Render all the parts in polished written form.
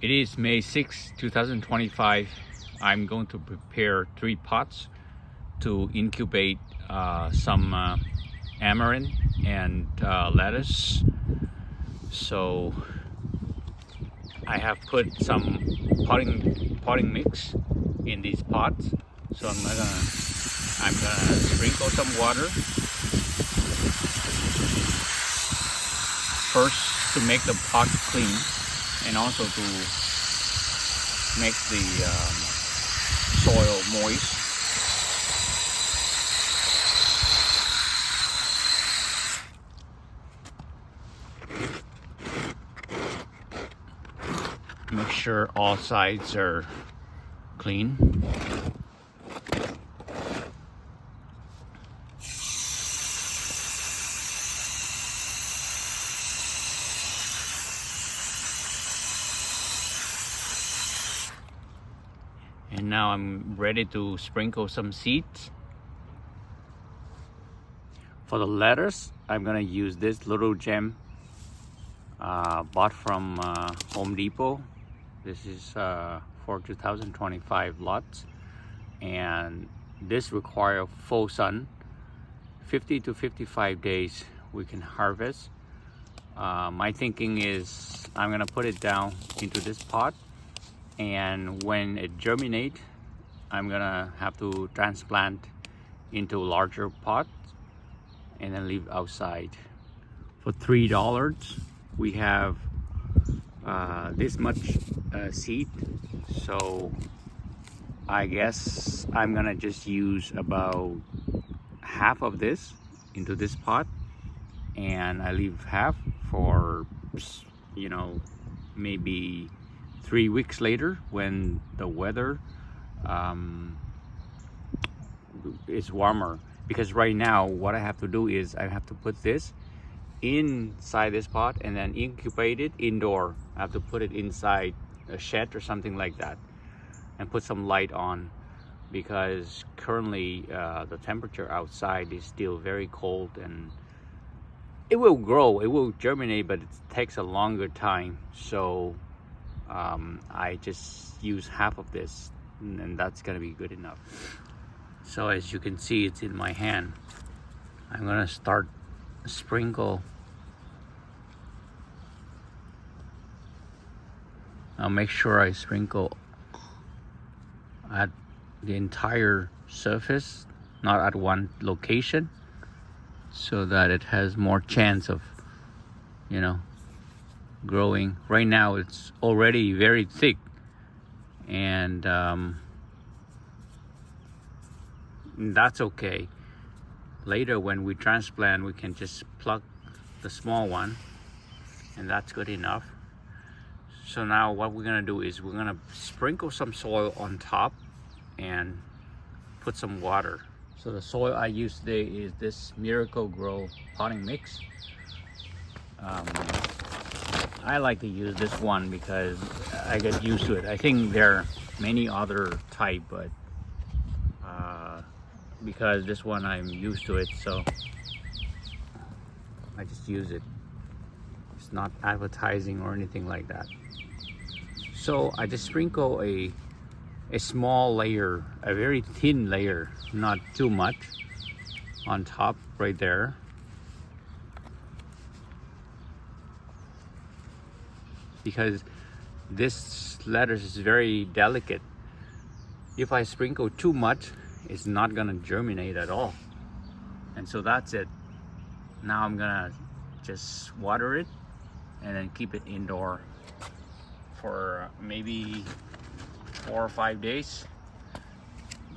It is May 6, 2025. I'm going to prepare 3 pots to incubate some amaranth and lettuce. So I have put some potting mix in these pots. So I'm gonna sprinkle some water first to make the pot clean, and also to make the soil moist. Make sure all sides are clean. And now I'm ready to sprinkle some seeds. For the lettuce, I'm gonna use this little gem bought from Home Depot. This is for 2025 lots, and this requires full sun. 50 to 55 days we can harvest. My thinking is I'm gonna put it down into this pot, and when it germinates, I'm gonna have to transplant into larger pots and then leave outside. For $3 we have this much seed, so I guess I'm gonna just use about half of this into this pot, and I leave half for, you know, maybe 3 weeks later when the weather is warmer. Because right now what I have to do is I have to put this inside this pot and then incubate it indoor. I have to put it inside a shed or something like that and put some light on, because currently the temperature outside is still very cold, and it will grow, it will germinate, but it takes a longer time. So I just use half of this, and that's gonna be good enough. So as you can see, it's in my hand. I'm gonna start sprinkle. I'll make sure I sprinkle at the entire surface, not at one location, so that it has more chance of, you know, growing. Right now it's already very thick, and that's okay. Later when we transplant, we can just pluck the small one, and that's good enough. So now what we're gonna do is we're gonna sprinkle some soil on top and put some water. So the soil I use today is this Miracle Grow potting mix. I like to use this one because I get used to it. I think there are many other type, but because this one I'm used to it, so I just use it. It's not advertising or anything like that. So I just sprinkle a small layer, a very thin layer, not too much, on top right there. Because this lettuce is very delicate. If I sprinkle too much, it's not gonna germinate at all. And so that's it. Now I'm gonna just water it and then keep it indoor for maybe 4 or 5 days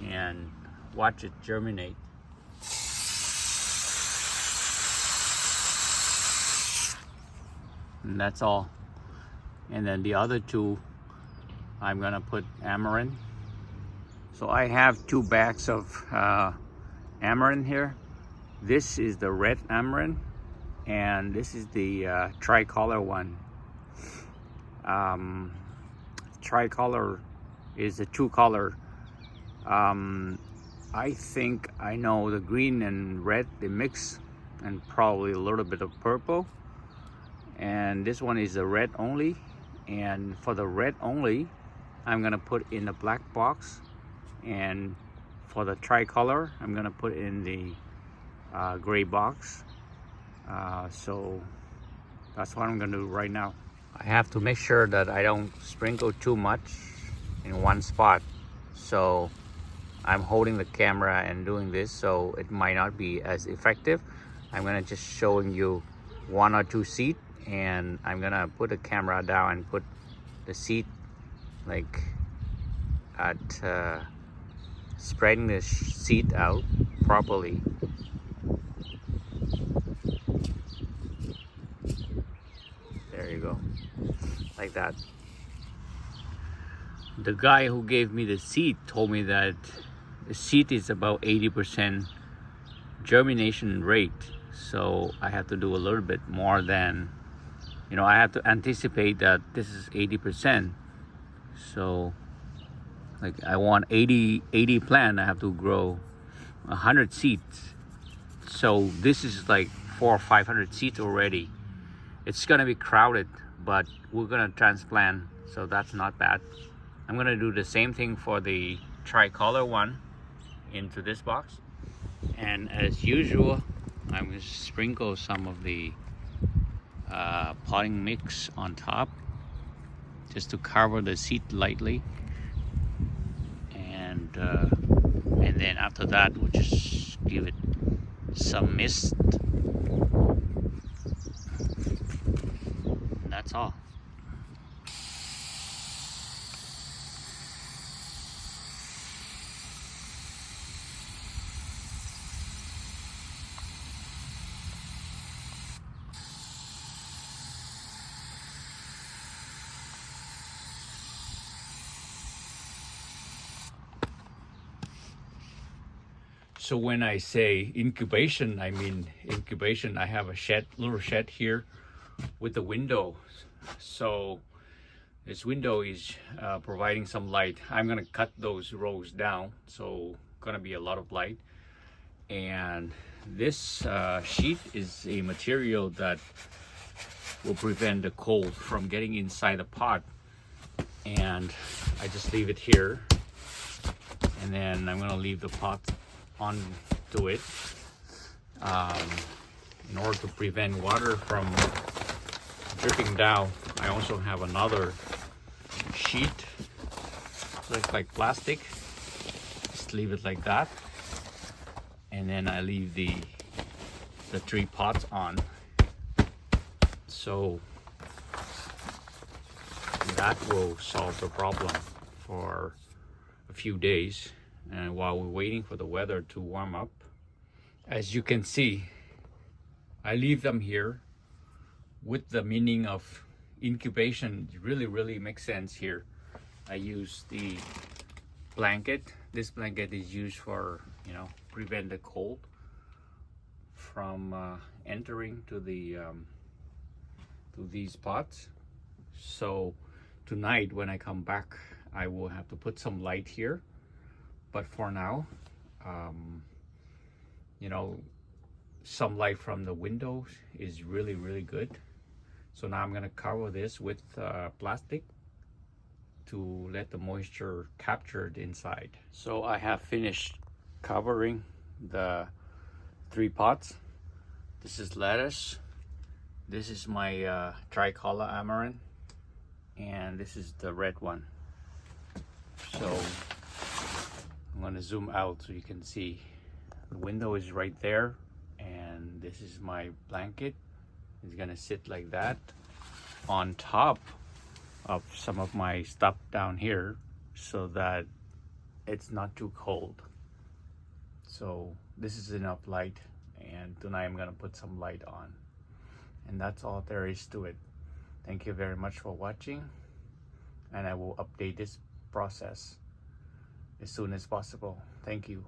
and watch it germinate. And that's all. And then the other 2, I'm gonna put amaranth. So I have 2 bags of amaranth here. This is the red amaranth, and this is the tricolor one. Tricolor is a 2-color. I think I know the green and red, they mix, and probably a little bit of purple. And this one is a red only, And for the red only, I'm gonna put in the black box, and for the tricolor, I'm gonna put in the gray box. So that's what I'm gonna do right now. I have to make sure that I don't sprinkle too much in one spot. So I'm holding the camera and doing this, so it might not be as effective. I'm gonna just showing you 1 or 2 seed, and I'm gonna put the camera down and put the seed like at spreading the seed out properly. There you go, like that. The guy who gave me the seed told me that the seed is about 80% germination rate, so I have to do a little bit more than, I have to anticipate that this is 80%. So like I want 80 plant, I have to grow 100 seeds. So this is like 400 or 500 seeds already. It's gonna be crowded, but we're gonna transplant, so that's not bad. I'm gonna do the same thing for the tricolor one into this box, and as usual, I'm gonna sprinkle some of the potting mix on top just to cover the seed lightly, and then after that we'll just give it some mist. And that's all. So when I say incubation, I mean incubation. I have a little shed here with the window. So this window is providing some light. I'm gonna cut those rows down, so gonna be a lot of light. And this sheet is a material that will prevent the cold from getting inside the pot. And I just leave it here, and then I'm gonna leave the pot onto it in order to prevent water from dripping down. I also have another sheet, looks like plastic. Just leave it like that, and then I leave the 3 pots on. So that will solve the problem for a few days, and while we're waiting for the weather to warm up. As you can see, I leave them here with the meaning of incubation. It really makes sense here. I use the blanket. This blanket is used for, prevent the cold from entering to the to these pots. So tonight when I come back, I will have to put some light here, but for now, some light from the windows is really good. So now I'm gonna cover this with plastic to let the moisture captured inside. So I have finished covering the 3 pots. This is lettuce. This is my tricolor amaranth, and this is the red one. So I'm gonna zoom out so you can see. The window is right there, and this is my blanket. It's gonna sit like that on top of some of my stuff down here so that it's not too cold. So this is enough light, and tonight I'm gonna put some light on, and that's all there is to it. Thank you very much for watching, and I will update this process as soon as possible. Thank you.